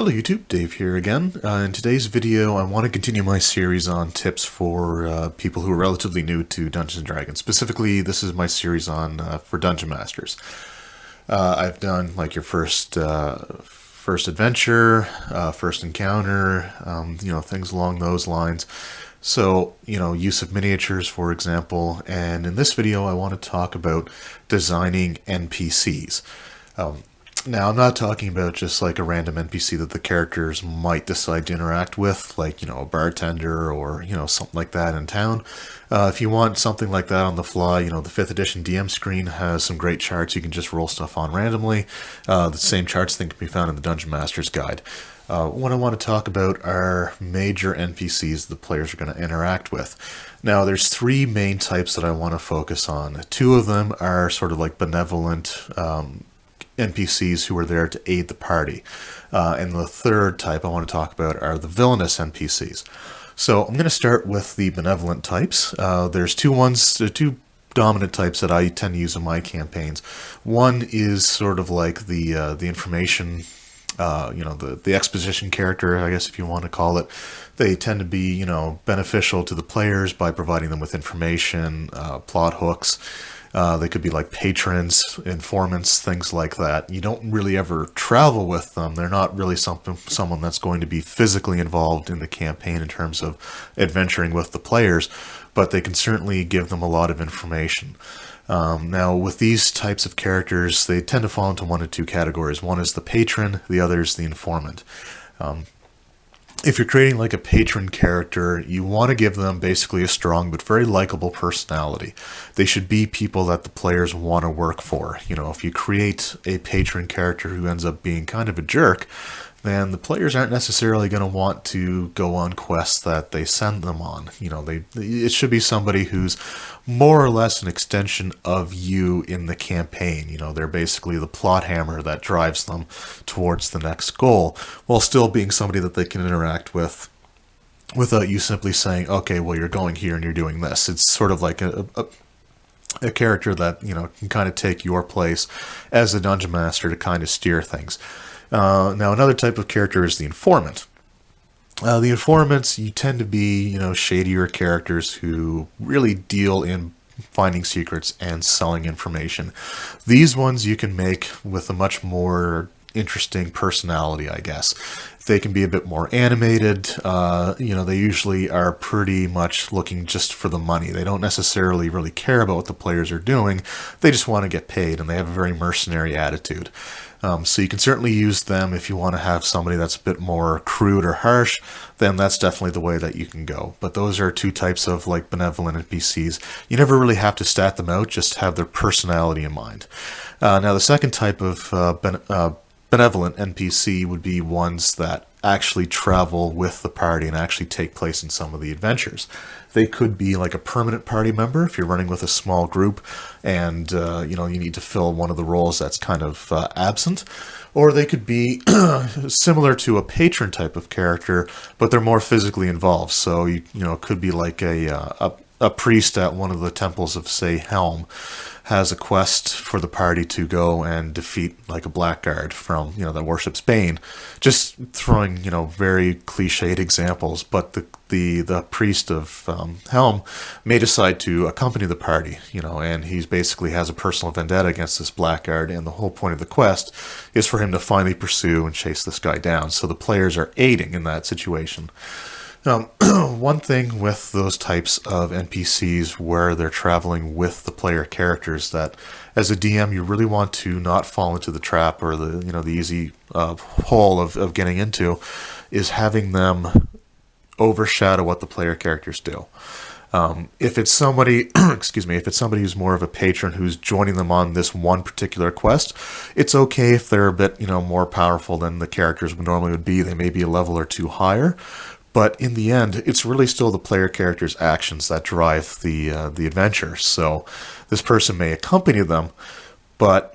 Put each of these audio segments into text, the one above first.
Hello YouTube, Dave here again. In today's video I want to continue my series on tips for people who are relatively new to Dungeons & Dragons. Specifically, this is my series on for Dungeon Masters. I've done like your first adventure, first encounter, things along those lines. So, use of miniatures, for example, and in this video I want to talk about designing NPCs. Now, I'm not talking about just like a random NPC that the characters might decide to interact with, like, a bartender or, something like that in town. If you want something like that on the fly, the 5th edition DM screen has some great charts you can just roll stuff on randomly. The same charts can be found in the Dungeon Master's Guide. What I want to talk about are major NPCs the players are going to interact with. Now, there's 3 main types that I want to focus on. 2 of them are sort of like benevolent NPCs who are there to aid the party. And the 3rd type I want to talk about are the villainous NPCs. So I'm going to start with the benevolent types. There's two dominant types that I tend to use in my campaigns. One is sort of like the information, the exposition character, I guess if you want to call it. They tend to be, beneficial to the players by providing them with information, plot hooks. They could be like patrons, informants, things like that. You don't really ever travel with them. They're not really someone that's going to be physically involved in the campaign in terms of adventuring with the players, but they can certainly give them a lot of information. Now, with these types of characters, they tend to fall into 1 of 2 categories. One is the patron, the other is the informant. If you're creating like a patron character, you want to give them basically a strong but very likable personality. They should be people that the players want to work for. If you create a patron character who ends up being kind of a jerk, then the players aren't necessarily going to want to go on quests that they send them on. It should be somebody who's more or less an extension of you in the campaign. They're basically the plot hammer that drives them towards the next goal, while still being somebody that they can interact with without you simply saying, okay, well, you're going here and you're doing this. It's sort of like a character that, can kind of take your place as a dungeon master to kind of steer things. Now, another type of character is the informant. The informants, you tend to be, shadier characters who really deal in finding secrets and selling information. These ones you can make with a much more interesting personality, I guess. They can be a bit more animated. They usually are pretty much looking just for the money. They don't necessarily really care about what the players are doing. They just want to get paid, and they have a very mercenary attitude. So you can certainly use them if you want to have somebody that's a bit more crude or harsh, then that's definitely the way that you can go. But those are 2 types of like benevolent NPCs. You never really have to stat them out, just have their personality in mind. Now the 2nd type of benevolent NPC would be ones that actually travel with the party and actually take place in some of the adventures. They could be like a permanent party member if you're running with a small group and you need to fill one of the roles that's kind of absent, or they could be similar to a patron type of character, but they're more physically involved. So it could be like a priest at one of the temples of, say, Helm has a quest for the party to go and defeat like a blackguard from, that worships Bane. Just throwing, very cliched examples, but the priest of Helm may decide to accompany the party, and he's basically has a personal vendetta against this blackguard, and the whole point of the quest is for him to finally pursue and chase this guy down. So the players are aiding in that situation. One thing with those types of NPCs where they're traveling with the player characters that as a DM you really want to not fall into the trap or the easy hole of getting into is having them overshadow what the player characters do. If it's somebody, if it's somebody who's more of a patron who's joining them on this one particular quest, it's okay if they're a bit, more powerful than the characters normally would be. They may be a level or 2 higher. But in the end, it's really still the player character's actions that drive the adventure. So this person may accompany them, but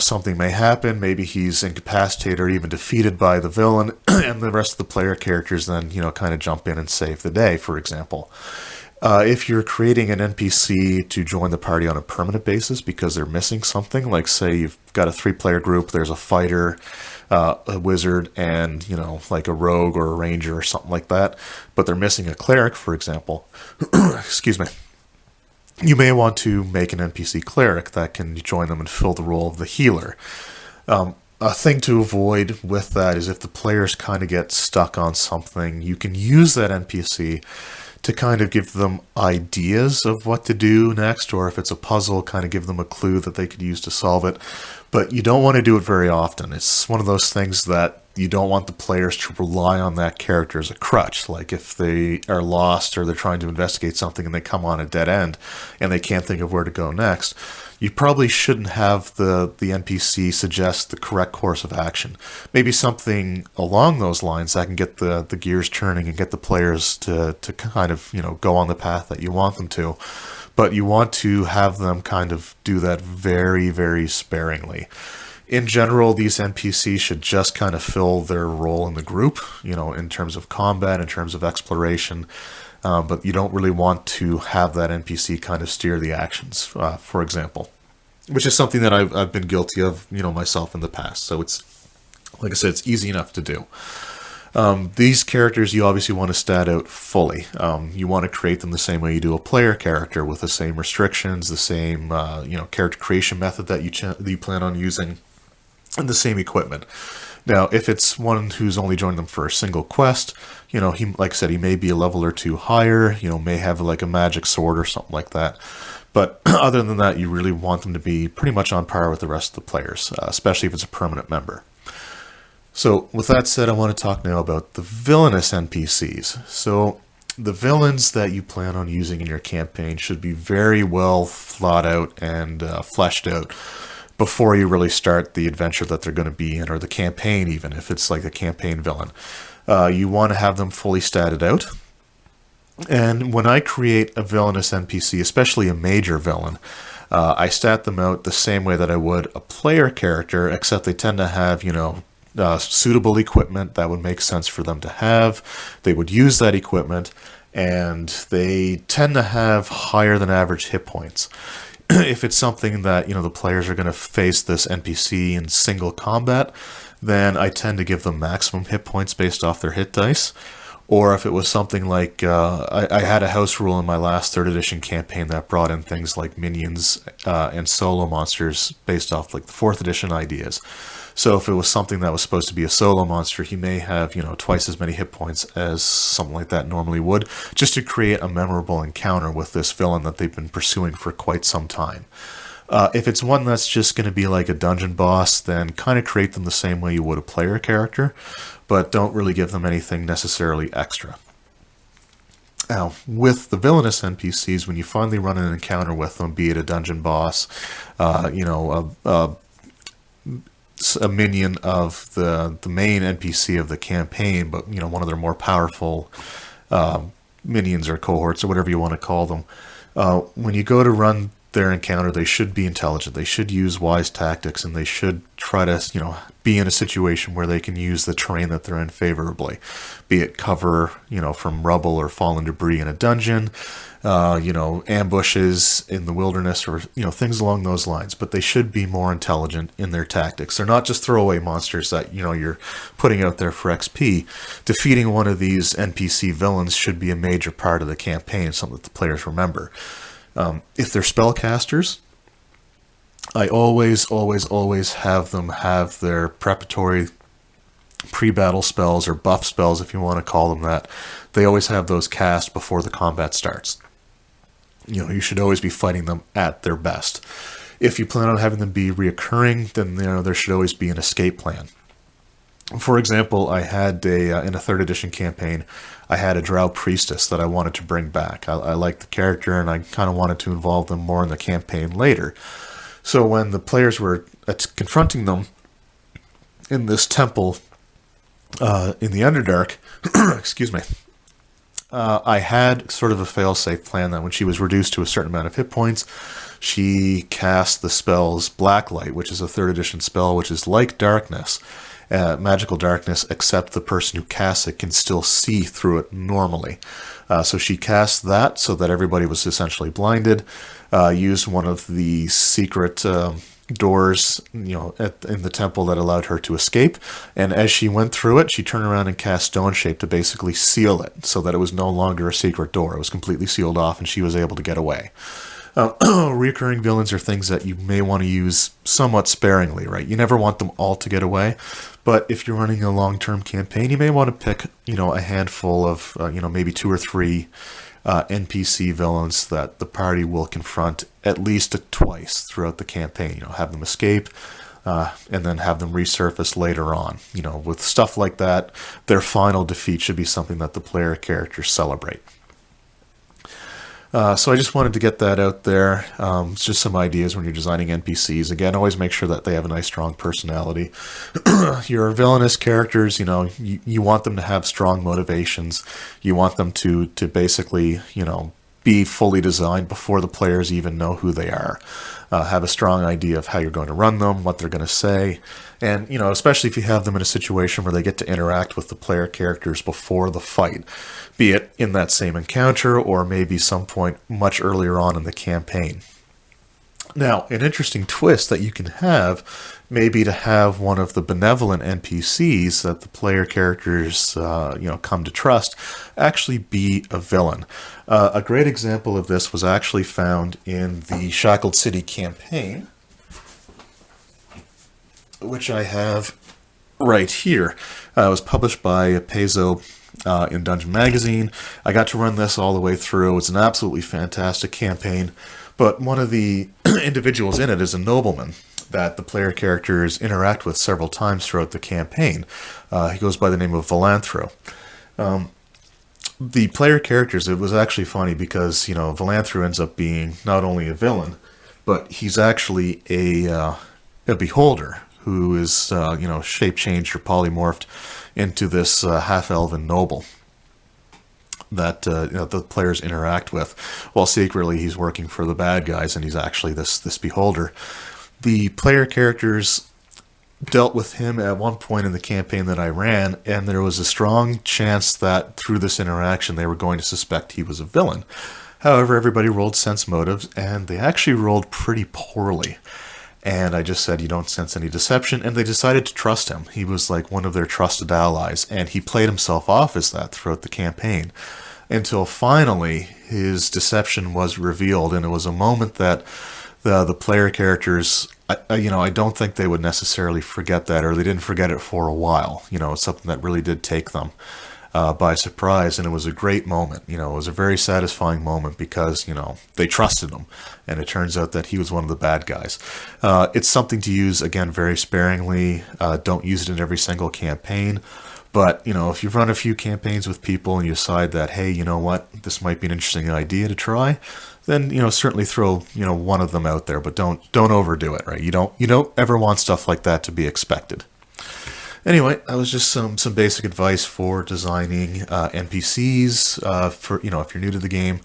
something may happen. Maybe he's incapacitated or even defeated by the villain, and the rest of the player characters then kind of jump in and save the day, for example. If you're creating an NPC to join the party on a permanent basis because they're missing something, like say you've got a 3-player group, there's a fighter, a wizard, and, like a rogue or a ranger or something like that, but they're missing a cleric, for example, excuse me, you may want to make an NPC cleric that can join them and fill the role of the healer. A thing to avoid with that is if the players kind of get stuck on something, you can use that NPC to kind of give them ideas of what to do next, or if it's a puzzle, kind of give them a clue that they could use to solve it. But you don't want to do it very often. It's one of those things that you don't want the players to rely on that character as a crutch. Like if they are lost or they're trying to investigate something and they come on a dead end and they can't think of where to go next, you probably shouldn't have the NPC suggest the correct course of action. Maybe something along those lines that can get the gears turning and get the players to kind of, go on the path that you want them to. But you want to have them kind of do that very, very sparingly. In general, these NPCs should just kind of fill their role in the group, in terms of combat, in terms of exploration. But you don't really want to have that NPC kind of steer the actions, for example, which is something that I've been guilty of, myself in the past. So it's, like I said, it's easy enough to do. These characters you obviously want to stat out fully. You want to create them the same way you do a player character, with the same restrictions, the same character creation method that you plan on using, and the same equipment. Now, if it's one who's only joined them for a single quest, he, like I said, he may be a level or 2 higher, may have like a magic sword or something like that. But other than that, you really want them to be pretty much on par with the rest of the players, especially if it's a permanent member. So with that said, I want to talk now about the villainous NPCs. So the villains that you plan on using in your campaign should be very well thought out and fleshed out before you really start the adventure that they're going to be in, or the campaign even, if it's like a campaign villain. You want to have them fully statted out. And when I create a villainous NPC, especially a major villain, I stat them out the same way that I would a player character, except they tend to have, suitable equipment that would make sense for them to have. They would use that equipment, and they tend to have higher than average hit points. If it's something that, the players are going to face this NPC in single combat, then I tend to give them maximum hit points based off their hit dice. Or if it was something like, I had a house rule in my last 3rd edition campaign that brought in things like minions and solo monsters based off like the 4th edition ideas. So if it was something that was supposed to be a solo monster, he may have, twice as many hit points as something like that normally would, just to create a memorable encounter with this villain that they've been pursuing for quite some time. If it's one that's just going to be like a dungeon boss, then kind of create them the same way you would a player character, but don't really give them anything necessarily extra. Now, with the villainous NPCs, when you finally run an encounter with them, be it a dungeon boss, a minion of the main NPC of the campaign, but one of their more powerful minions or cohorts or whatever you want to call them, when you go to run their encounter, they should be intelligent. They should use wise tactics, and they should try to be in a situation where they can use the terrain that they're in favorably, be it cover from rubble or fallen debris in a dungeon, ambushes in the wilderness, or things along those lines. But they should be more intelligent in their tactics. They're not just throwaway monsters that you're putting out there for XP. Defeating one of these NPC villains should be a major part of the campaign, something that the players remember. If they're spellcasters, I always have them have their preparatory pre-battle spells, or buff spells if you want to call them that. They always have those cast before the combat starts. You should always be fighting them at their best. If you plan on having them be reoccurring, then there should always be an escape plan. For example, I had in a 3rd edition campaign, I had a drow priestess that I wanted to bring back. I liked the character, and I kind of wanted to involve them more in the campaign later. So when the players were confronting them in this temple in the Underdark, excuse me, I had sort of a fail-safe plan that when she was reduced to a certain amount of hit points, she cast the spells Blacklight, which is a 3rd edition spell, which is like darkness. magical darkness, except the person who casts it can still see through it normally. So she cast that so that everybody was essentially blinded, used one of the secret doors, in the temple that allowed her to escape. And as she went through it, she turned around and cast Stone Shape to basically seal it so that it was no longer a secret door. It was completely sealed off and she was able to get away. Recurring villains are things that you may want to use somewhat sparingly, right? You never want them all to get away, but if you're running a long-term campaign, you may want to pick, a handful of, maybe 2 or 3 NPC villains that the party will confront at least twice throughout the campaign. Have them escape, and then have them resurface later on. With stuff like that, their final defeat should be something that the player characters celebrate. So I just wanted to get that out there. It's just some ideas when you're designing NPCs. Again, always make sure that they have a nice, strong personality. Your villainous characters, you want them to have strong motivations. You want them to basically, be fully designed before the players even know who they are. Have a strong idea of how you're going to run them, what they're going to say. And, especially if you have them in a situation where they get to interact with the player characters before the fight, be it in that same encounter or maybe some point much earlier on in the campaign. Now, an interesting twist that you can have may be to have one of the benevolent NPCs that the player characters, come to trust, actually be a villain. A great example of this was actually found in the Shackled City campaign, which I have right here. It was published by Peso in Dungeon Magazine. I got to run this all the way through. It's an absolutely fantastic campaign. But one of the individuals in it is a nobleman that the player characters interact with several times throughout the campaign. He goes by the name of Villain. The player characters, it was actually funny because, Villain ends up being not only a villain, but he's actually a beholder who is, shape-changed or polymorphed into this half-elven noble that the players interact with, while secretly he's working for the bad guys and he's actually this beholder. The player characters dealt with him at one point in the campaign that I ran, and there was a strong chance that through this interaction they were going to suspect he was a villain. However, everybody rolled sense motives, and they actually rolled pretty poorly. And I just said, you don't sense any deception, and they decided to trust him. He was like one of their trusted allies, and he played himself off as that throughout the campaign, until finally his deception was revealed, and it was a moment that the player characters, I don't think they would necessarily forget that, or they didn't forget it for a while. It's something that really did take them by surprise, and it was a great moment. It was a very satisfying moment because, they trusted him, and it turns out that he was one of the bad guys. It's something to use, again, very sparingly. Don't use it in every single campaign. But, if you've run a few campaigns with people and you decide that, hey, you know what, this might be an interesting idea to try, then, certainly throw, one of them out there, but don't overdo it, right? You don't ever want stuff like that to be expected. Anyway, that was just some basic advice for designing NPCs, for, if you're new to the game.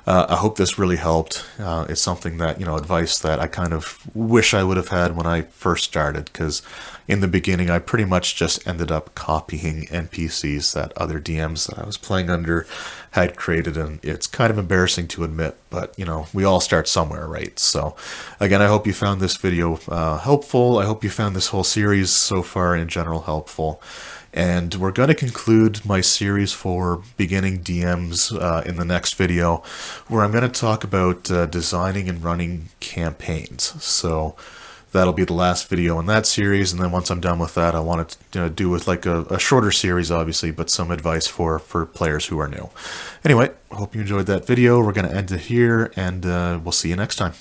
I hope this really helped. It's something that, advice that I kind of wish I would have had when I first started, because in the beginning I pretty much just ended up copying NPCs that other DMs that I was playing under had created, and it's kind of embarrassing to admit, but, we all start somewhere, right? So, again, I hope you found this video helpful. I hope you found this whole series so far in general helpful. And we're going to conclude my series for beginning DMs in the next video, where I'm going to talk about designing and running campaigns. So that'll be the last video in that series, and then once I'm done with that, I want to do with like a shorter series, obviously, but some advice for players who are new. Anyway, I hope you enjoyed that video. We're going to end it here, and we'll see you next time.